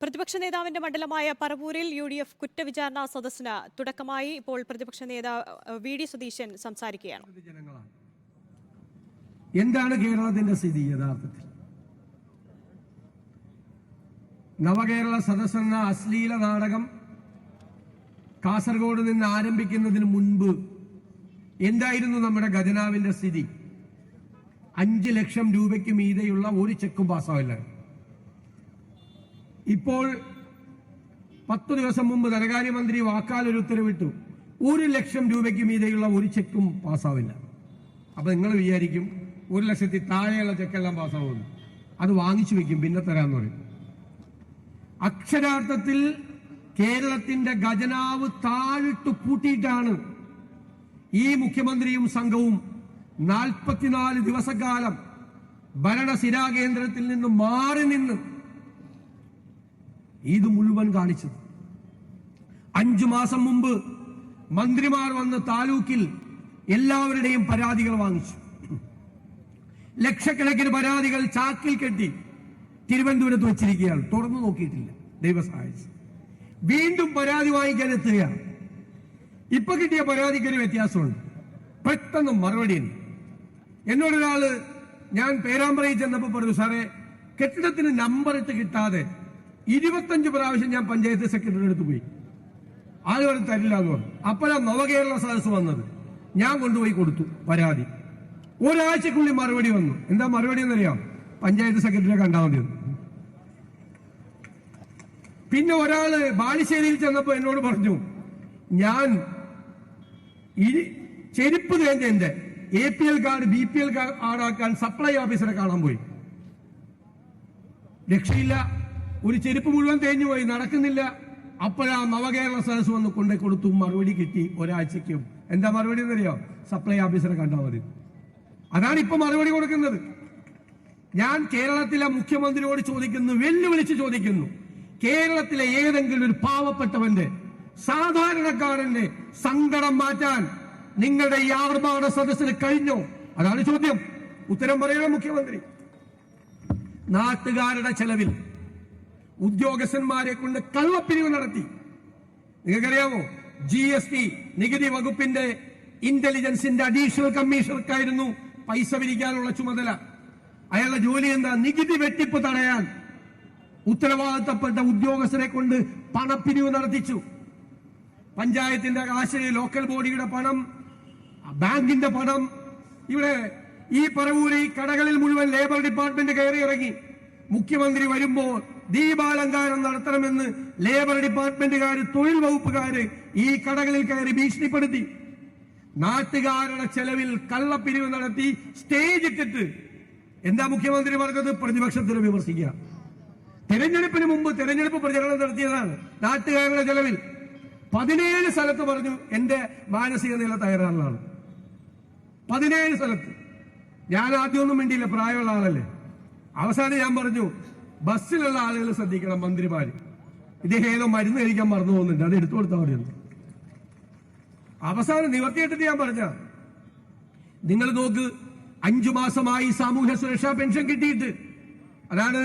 പ്രതിപക്ഷ നേതാവിന്റെ മണ്ഡലമായ പറവൂരിൽ UDF കുറ്റവിചാരണ സദസ്സിന് തുടക്കമായി. ഇപ്പോൾ പ്രതിപക്ഷ നേതാവ് VD സതീശൻ സംസാരിക്കുകയാണ്. എന്താണ് കേരളത്തിന്റെ സ്ഥിതി? യഥാർത്ഥത്തിൽ നവകേരള സദസ്സ് എന്ന അശ്ലീല നാടകം കാസർഗോഡ് നിന്ന് ആരംഭിക്കുന്നതിന് മുൻപ് എന്തായിരുന്നു നമ്മുടെ ഖജനാവിന്റെ സ്ഥിതി? 5 ലക്ഷം രൂപയ്ക്ക് മീതെയുള്ള ഒരു ചെക്കും പാസ്സാവില്ല. ഇപ്പോൾ 10 ദിവസം മുമ്പ് ധനകാര്യമന്ത്രി വാക്കാലൊരു ഉത്തരവിട്ടു, 1 ലക്ഷം രൂപയ്ക്ക് മീതെയുള്ള ഒരു ചെക്കും പാസ്സാവില്ല. അപ്പൊ നിങ്ങൾ വിചാരിക്കും 1 ലക്ഷത്തിൽ താഴെയുള്ള ചെക്കെല്ലാം പാസ്സാവുന്നു, അത് വാങ്ങിച്ചു വെക്കും, പിന്നെ തരാന്ന് പറയും. അക്ഷരാർത്ഥത്തിൽ കേരളത്തിന്റെ ഖജനാവ് താഴിട്ട് പൂട്ടിയിട്ടാണ് ഈ മുഖ്യമന്ത്രിയും സംഘവും 44 ദിവസക്കാലം ഭരണസിരാകേന്ദ്രത്തിൽ നിന്ന് മാറി നിന്ന് ഇത് മുഴുവൻ കാണിച്ചത്. 5 മാസം മുമ്പ് മന്ത്രിമാർ വന്ന് താലൂക്കിൽ എല്ലാവരുടെയും പരാതികൾ വാങ്ങിച്ചു. ലക്ഷക്കണക്കിന് പരാതികൾ ചാക്കിൽ കെട്ടി തിരുവനന്തപുരത്ത് വെച്ചിരിക്കുകയാണ്, തുറന്നു നോക്കിയിട്ടില്ല. ദൈവം സഹായിച്ചു. വീണ്ടും പരാതി വാങ്ങിക്കാൻ എത്തുകയാണ്. ഇപ്പൊ കിട്ടിയ പരാതിക്കൊരു വ്യത്യാസമുണ്ട്, പെട്ടെന്ന് മറുപടി. എന്നോടൊരാള്, ഞാൻ പേരാമ്പ്രയിൽ ചെന്നപ്പോ പറഞ്ഞു, സാറേ കെട്ടിടത്തിന് നമ്പർ ഇട്ട് കിട്ടാതെ 25 പ്രാവശ്യം ഞാൻ പഞ്ചായത്ത് സെക്രട്ടറി അടുത്ത് പോയി, ആളുകൾ തരില്ല എന്ന് പറഞ്ഞു. അപ്പോഴാണ് നവകേരള സദസ്സ് വന്നത്. ഞാൻ കൊണ്ടുപോയി കൊടുത്തു പരാതി. ഒരാഴ്ചക്കുള്ളിൽ മറുപടി വന്നു. എന്താ മറുപടി എന്നറിയാം? പഞ്ചായത്ത് സെക്രട്ടറിയെ കണ്ടാൽ മതി. പിന്നെ ഒരാള് ബാലുശ്ശേരിയിൽ ചെന്നപ്പോ എന്നോട് പറഞ്ഞു, ഞാൻ ചെരുപ്പ് തേന്റെ APL കാർഡ് BPL കാർഡാക്കാൻ സപ്ലൈ ഓഫീസറെ കാണാൻ പോയി. രക്ഷയില്ല, ഒരു ചെരുപ്പ് മുഴുവൻ തേഞ്ഞു പോയി, നടക്കുന്നില്ല. അപ്പോഴാ നവകേരള സദസ്സ് വന്ന് കൊണ്ടേ കൊടുത്തു. മറുപടി കിട്ടി ഒരാഴ്ചയ്ക്കും. എന്താ മറുപടി എന്നറിയോ? സപ്ലൈ ഓഫീസറെ കണ്ടാൽ മതി. അതാണ് ഇപ്പൊ മറുപടി കൊടുക്കുന്നത്. ഞാൻ കേരളത്തിലെ മുഖ്യമന്ത്രിയോട് ചോദിക്കുന്നു, വെല്ലുവിളിച്ച് ചോദിക്കുന്നു, കേരളത്തിലെ ഏതെങ്കിലും ഒരു പാവപ്പെട്ടവന്റെ, സാധാരണക്കാരന്റെ സങ്കടം മാറ്റാൻ നിങ്ങളുടെ ഈ ആർഭാട സദസ്സിന് കഴിഞ്ഞോ? അതാണ് ചോദ്യം. ഉത്തരം പറയണം മുഖ്യമന്ത്രി. നാട്ടുകാരുടെ ചെലവിൽ ഉദ്യോഗസ്ഥന്മാരെ കൊണ്ട് കള്ളപ്പിരിവ് നടത്തി. നിങ്ങൾക്കറിയാമോ, GST നികുതി വകുപ്പിന്റെ ഇന്റലിജൻസിന്റെ അഡീഷണൽ കമ്മീഷണർക്കായിരുന്നു പൈസ പിരിക്കാനുള്ള ചുമതല. അയാളുടെ ജോലി എന്താ? നികുതി വെട്ടിപ്പ് തടയാൻ ഉത്തരവാദിത്തപ്പെട്ട ഉദ്യോഗസ്ഥരെ കൊണ്ട് പണപ്പിരിവ് നടത്തിച്ചു. പഞ്ചായത്തിന്റെ കാശ്, ലോക്കൽ ബോഡിയുടെ പണം, ബാങ്കിന്റെ പണം. ഇവിടെ ഈ പറവൂരി കടകളിൽ മുഴുവൻ ലേബർ ഡിപ്പാർട്ട്മെന്റ് കയറി ഇറങ്ങി. മുഖ്യമന്ത്രി വരുമ്പോൾ ദീപാലങ്കാരം നടത്തണമെന്ന് ലേബർ ഡിപ്പാർട്ട്മെന്റുകാര്, തൊഴിൽ വകുപ്പുകാര് ഈ കടകളിൽ കയറി ഭീഷണിപ്പെടുത്തി. നാട്ടുകാരുടെ ചെലവിൽ കള്ളപ്പിരിവ് നടത്തി സ്റ്റേജ് ഇട്ടിട്ട് എന്താ മുഖ്യമന്ത്രി പറഞ്ഞത്? പ്രതിപക്ഷത്തിന് വിമർശിക്കുക. തെരഞ്ഞെടുപ്പിന് മുമ്പ് തെരഞ്ഞെടുപ്പ് പ്രചരണം നടത്തിയതാണ് നാട്ടുകാരുടെ ചെലവിൽ. 17 സ്ഥലത്ത് പറഞ്ഞു എന്റെ മാനസിക നില തകരാറിലാണ്. 17 സ്ഥലത്ത്. ഞാൻ ആദ്യമൊന്നും വേണ്ടിയില്ല, പ്രായമുള്ള ആളല്ലേ. അവസാനം ഞാൻ പറഞ്ഞു, ബസ്സിലുള്ള ആളുകൾ ശ്രദ്ധിക്കണം, മന്ത്രിമാര്. ഇദ്ദേഹം ഏതോ മരുന്ന് കഴിക്കാൻ മറന്നു പോകുന്നുണ്ട്, അത് എടുത്തു കൊടുത്താൽ മതി. അവസാനം നിവർത്തിയിട്ടിട്ട് ഞാൻ പറഞ്ഞ, നിങ്ങൾ നോക്ക്, 5 മാസമായി സാമൂഹ്യ സുരക്ഷാ പെൻഷൻ കിട്ടിയിട്ട്. അതാണ്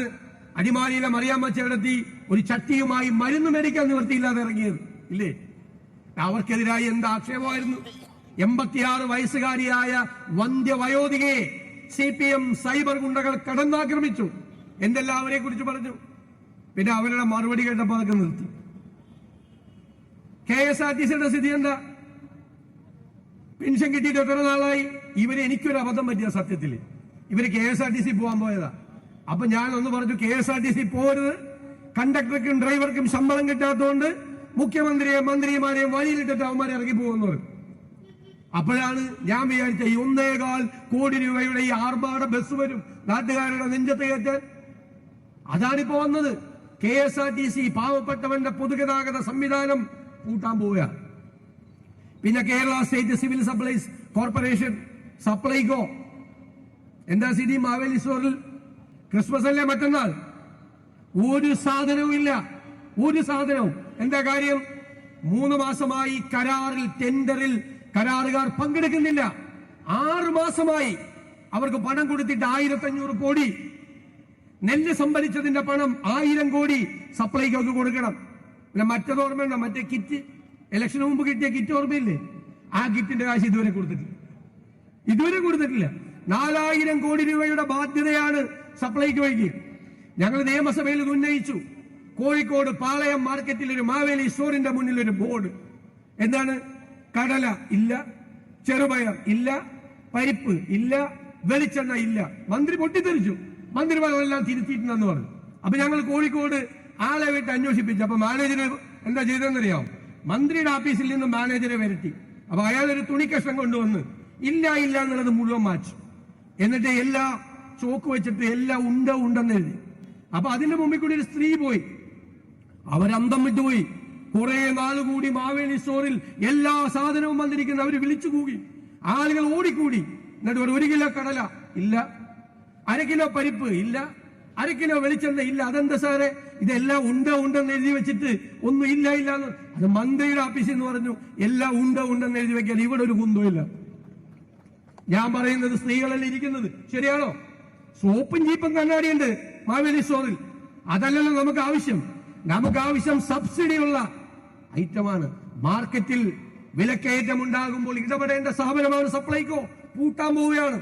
അടിമാലിയിലെ മറിയാമ്മ ചേട്ടത്തി ഒരു ചട്ടിയുമായി മരുന്ന് മേടിക്കാൻ നിവർത്തിയില്ലാതെ ഇറങ്ങിയത്, ഇല്ലേ? അവർക്കെതിരായി എന്ത് ആക്ഷേപമായിരുന്നു? 86 വയസ്സുകാരിയായ വന്ധ്യവയോധികയെ CPM സൈബർ ഗുണ്ടകൾ കടന്നാക്രമിച്ചു. എന്തെല്ലാവരെ കുറിച്ച് പറഞ്ഞു. പിന്നെ അവരുടെ മറുപടി കേട്ടപ്പോൾ അതൊക്കെ നിർത്തി. KSRTCയുടെ സ്ഥിതി എന്താ? പെൻഷൻ കിട്ടിയിട്ട് എത്ര നാളായി? ഇവര് എനിക്കൊരു അബദ്ധം പറ്റിയ സത്യത്തില്. ഇവര് KSRTC പോകാൻ പോയതാ. അപ്പൊ ഞാൻ ഒന്ന് പറഞ്ഞു, KSRTC പോരുത്, കണ്ടക്ടർക്കും ഡ്രൈവർക്കും ശമ്പളം കിട്ടാത്തതുകൊണ്ട് മുഖ്യമന്ത്രിയെ മന്ത്രിമാരെയും വഴിയിലിട്ടിട്ട് അവന്മാരെ ഇറങ്ങി പോകുന്നത്. അപ്പോഴാണ് ഞാൻ വിചാരിച്ച, 1.25 കോടി രൂപയുടെ ഈ ആർഭാട ബസ് വരും നാട്ടുകാരുടെ നെഞ്ചത്ത് കയറ്റാൻ. അതാണിപ്പോ വന്നത്. KSRTC പാവപ്പെട്ടവന്റെ പൊതുഗതാഗത സംവിധാനം കൂട്ടാൻ പോവുക. പിന്നെ Kerala state civil supplies corporation, Supplyco, എന്താ സ്ഥിതി? മാവേലി സ്റ്റോറിൽ ക്രിസ്മസ് അല്ലേ മറ്റന്നാൾ, ഒരു സാധനവും ഇല്ല, ഒരു സാധനവും. എന്താ കാര്യം? 3 മാസമായി കരാറിൽ, ടെൻഡറിൽ കരാറുകാർ പങ്കെടുക്കുന്നില്ല. 6 മാസമായി അവർക്ക് പണം കൊടുത്തിട്ട് 1500 കോടി. നെല്ല് സംഭരിച്ചതിന്റെ പണം 1000 കോടി സപ്ലൈകോക്ക് കൊടുക്കണം. പിന്നെ മറ്റത് ഓർമ്മയുണ്ടോ? മറ്റേ കിറ്റ്, ഇലക്ഷന് മുമ്പ് കിട്ടിയ കിറ്റ് ഓർമ്മയില്ലേ? ആ കിറ്റിന്റെ കാശ് ഇതുവരെ കൊടുത്തിട്ടില്ല. 4000 കോടി രൂപയുടെ ബാധ്യതയാണ് സപ്ലൈകോയ്ക്ക്. ഞങ്ങൾ നിയമസഭയിൽ ഇത് ഉന്നയിച്ചു. കോഴിക്കോട് പാളയം മാർക്കറ്റിൽ ഒരു മാവേലി സ്റ്റോറിന്റെ മുന്നിൽ ഒരു ബോർഡ്. എന്താണ്? കടല ഇല്ല, ചെറുപയർ ഇല്ല, പരിപ്പ് ഇല്ല, വെളിച്ചെണ്ണ ഇല്ല. മന്ത്രി പൊട്ടിത്തെറിച്ചു. മന്ത്രി എല്ലാം തിരുത്തിയിട്ടുണ്ടെന്ന് പറഞ്ഞു. അപ്പൊ ഞങ്ങൾ കോഴിക്കോട് ആളെ വിട്ട് അന്വേഷിപ്പിച്ചു. അപ്പൊ മാനേജർ എന്താ ചെയ്തതെന്നറിയാം? മന്ത്രിയുടെ ഓഫീസിൽ നിന്ന് മാനേജറെ വരട്ടി. അപ്പൊ അയാളൊരു തുണിക്കഷ്ണം കൊണ്ടുവന്ന് ഇല്ല എന്നുള്ളത് മുഴുവൻ മാറ്റി. എന്നിട്ട് എല്ലാ ചോക്ക് വെച്ചിട്ട് എല്ലാം ഉണ്ടെന്ന് എഴുതി. അപ്പൊ അതിന്റെ മുമ്പിൽ കൂടി ഒരു സ്ത്രീ പോയി. അവരന്തം വിട്ടുപോയി. കുറെ നാളുകൂടി മാവേലി സ്റ്റോറിൽ എല്ലാ സാധനവും വന്നിരിക്കുന്ന അവര് വിളിച്ചു കൂടി. ആളുകൾ ഓടിക്കൂടി. എന്നിട്ട് 1 കിലോ കടല ഇല്ല, 1/2 കിലോ പരിപ്പ് ഇല്ല, 1/2 കിലോ വെളിച്ചെണ്ണ ഇല്ല. അതെന്താ സാറേ? ഇതെല്ലാം ഉണ്ടെന്ന് എഴുതി വെച്ചിട്ട് ഒന്നും ഇല്ല. അത് മന്ത്രിയുടെ ഓഫീസിൽ എന്ന് പറഞ്ഞു എല്ലാം ഉണ്ടെന്ന് എഴുതി വെക്കാൻ ഇവിടെ ഒരു കുന്തമില്ല. ഞാൻ പറയുന്നത് സ്ത്രീകളല്ലേ ഇരിക്കുന്നത്, ശരിയാണോ? സോപ്പും ജീപ്പും കണ്ണാടിയുണ്ട് മാവേലി സ്റ്റോറിൽ. അതല്ലല്ലോ നമുക്ക് ആവശ്യം സബ്സിഡിയുള്ള ഐറ്റമാണ്. മാർക്കറ്റിൽ വിലക്കയറ്റം ഉണ്ടാകുമ്പോൾ ഇടപെടേണ്ട സ്ഥാപനമാണ് സപ്ലൈകോ. പൂട്ടാൻ പോവുകയാണ്.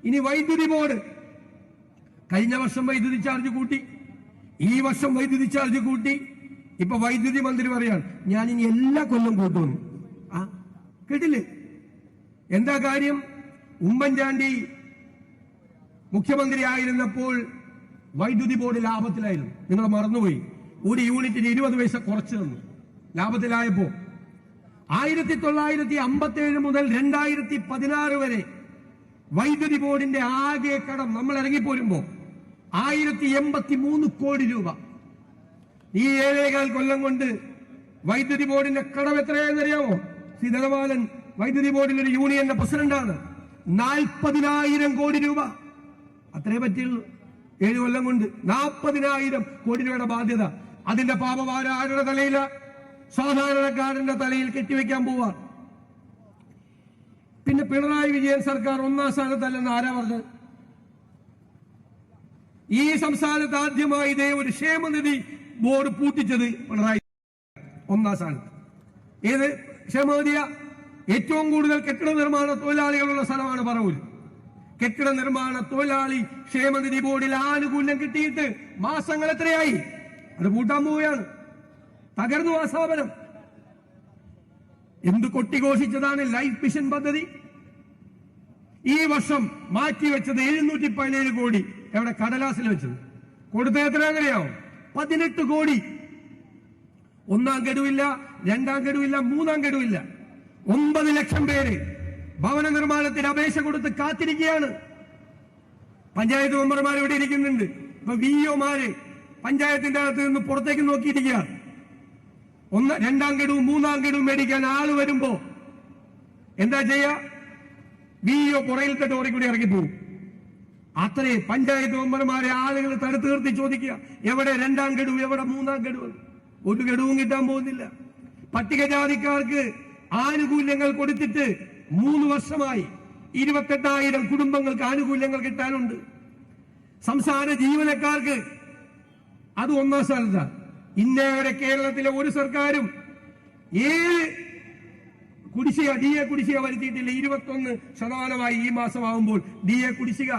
ഇനി വൈദ്യുതി ബോർഡ് കഴിഞ്ഞ വർഷം വൈദ്യുതി ചാർജ് കൂട്ടി, ഈ വർഷം വൈദ്യുതി ചാർജ് കൂട്ടി. ഇപ്പൊ വൈദ്യുതി മന്ത്രി പറയാണ് ഞാൻ ഇനി എല്ലാ കൊല്ലം കൂട്ടുമെന്ന്. കേട്ടില്ലേ? എന്താ കാര്യം? ഉമ്മൻചാണ്ടി മുഖ്യമന്ത്രി ആയിരുന്നപ്പോൾ വൈദ്യുതി ബോർഡ് ലാഭത്തിലായിരുന്നു. നിങ്ങൾ മറന്നുപോയി. ഒരു യൂണിറ്റിന് 20 പൈസ കുറച്ചു തന്നു ലാഭത്തിലായപ്പോ. 1957 മുതൽ 2016 വരെ വൈദ്യുതി ബോർഡിന്റെ ആകെ കടം നമ്മൾ ഇറങ്ങിപ്പോരുമ്പോ 1083 കോടി രൂപ. ഈ 7.25 കൊല്ലം കൊണ്ട് വൈദ്യുതി ബോർഡിന്റെ കടം എത്രയാണെന്നറിയാമോ? സീതളവാലൻ വൈദ്യുതി ബോർഡിൽ ഒരു യൂണിയന്റെ പ്രസിഡന്റാണ്. 40,000 കോടി രൂപ. അത്രേ പറ്റുള്ളൂ. 7 കൊല്ലം കൊണ്ട് 40,000 കോടി രൂപയുടെ ബാധ്യത. അതിന്റെ പാപഭാരം ആരുടെ തലയില? സാധാരണക്കാരന്റെ തലയിൽ കെട്ടിവെക്കാൻ പോവാ. പിന്നെ പിണറായി വിജയൻ സർക്കാർ 1ാം സ്ഥാനത്തല്ലെന്ന് ആരാ പറഞ്ഞത്? ഈ സംസ്ഥാനത്ത് ആദ്യമായി ഇതേ ഒരു ക്ഷേമനിധി ബോർഡ് പൂട്ടിച്ചത് പിണറായി 1ാം സ്ഥാനത്ത്. ഏത് ക്ഷേമനിധിയ? ഏറ്റവും കൂടുതൽ കെട്ടിട നിർമ്മാണ തൊഴിലാളികളുള്ള സ്ഥലമാണ് പറവൂർ. കെട്ടിട നിർമ്മാണ തൊഴിലാളി ക്ഷേമനിധി ബോർഡിൽ ആനുകൂല്യം കിട്ടിയിട്ട് മാസങ്ങൾ എത്രയായി? അത് പൂട്ടാൻ പോവുകയാണ്. തകർന്നു ആ സ്ഥാപനം. എന്ത് കൊട്ടിഘോഷിച്ചതാണ് ലൈഫ് മിഷൻ പദ്ധതി. ഈ വർഷം മാറ്റിവെച്ചത് 717 കോടി. എവിടെ? കടലാസിൽ വെച്ചത്. കൊടുത്ത എത്ര എങ്ങനെയാവും? 18 കോടി. 1ാം ഗഡുവില്ല, 2ാം ഗഡുവില്ല, 3ാം ഗഡുവില്ല. 9 ലക്ഷം പേര് ഭവന നിർമ്മാണത്തിന് അപേക്ഷ കൊടുത്ത് കാത്തിരിക്കുകയാണ്. പഞ്ചായത്ത് മെമ്പർമാർ ഇവിടെ ഇരിക്കുന്നുണ്ട്. ഇപ്പൊ വിഇഒമാര് പഞ്ചായത്തിന്റെ അകത്ത് നിന്ന് പുറത്തേക്ക് നോക്കിയിരിക്കുക. 2ാം ഗഡുവും 3ാം ഗഡുവും മേടിക്കാൻ ആള് വരുമ്പോ എന്താ ചെയ്യാ? വിഇഒ പുറയിലത്തെ ഡോറിൽ കൂടി ഇറങ്ങിപ്പോകും. അത്രേ പഞ്ചായത്ത് മെമ്പർമാരെ ആളുകൾ തടുത്തു നിർത്തി ചോദിക്കുക, എവിടെ 2ാം ഗഡു, എവിടെ 3ാം ഗഡു? ഒരു ഗഡുവും കിട്ടാൻ പോകുന്നില്ല. പട്ടികജാതിക്കാർക്ക് ആനുകൂല്യങ്ങൾ കൊടുത്തിട്ട് 3 വർഷമായി 28,000 കുടുംബങ്ങൾക്ക് ആനുകൂല്യങ്ങൾ കിട്ടാനുണ്ട്. സംസ്ഥാന ജീവനക്കാർക്ക് അത് 1ാം സ്ഥാനത്താണ്. ഇന്നേവരെ കേരളത്തിലെ ഒരു സർക്കാരും 7 കുടിശ്ശിക DA കുടിശ്ശിക വരുത്തിയിട്ടില്ല. 21% ഈ മാസമാകുമ്പോൾ DA കുടിശ്ശിക.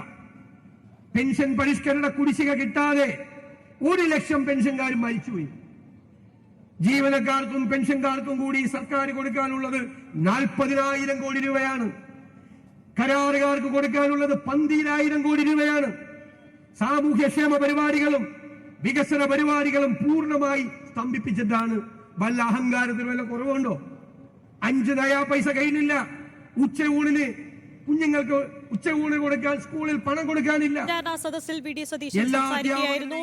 പെൻഷൻ പരിഷ്കരണ കുടിശ്ശിക കിട്ടാതെ 1 ലക്ഷം പെൻഷൻകാരും മരിച്ചുപോയി. ജീവനക്കാർക്കും പെൻഷൻകാർക്കും കൂടി സർക്കാർ കൊടുക്കാനുള്ളത് 40,000 കോടി രൂപയാണ്. കരാറുകാർക്ക് കൊടുക്കാനുള്ളത് 12,000 കോടി രൂപയാണ്. സാമൂഹ്യക്ഷേമ പരിപാടികളും വികസന പരിപാടികളും പൂർണ്ണമായി സ്തംഭിപ്പിച്ചിട്ടാണ്. വല്ല അഹങ്കാരത്തിന് വല്ല കുറവുണ്ടോ? 5 നയാ പൈസ കയ്യിലില്ല. ഉച്ചയൂണിന് കുഞ്ഞുങ്ങൾക്ക് ഉച്ചയൂണ് കൊടുക്കാൻ സ്കൂളിൽ പണം കൊടുക്കാനില്ല. സദസ്സിൽ വി ഡി സതീശൻ സംസാരിക്കുകയായിരുന്നു.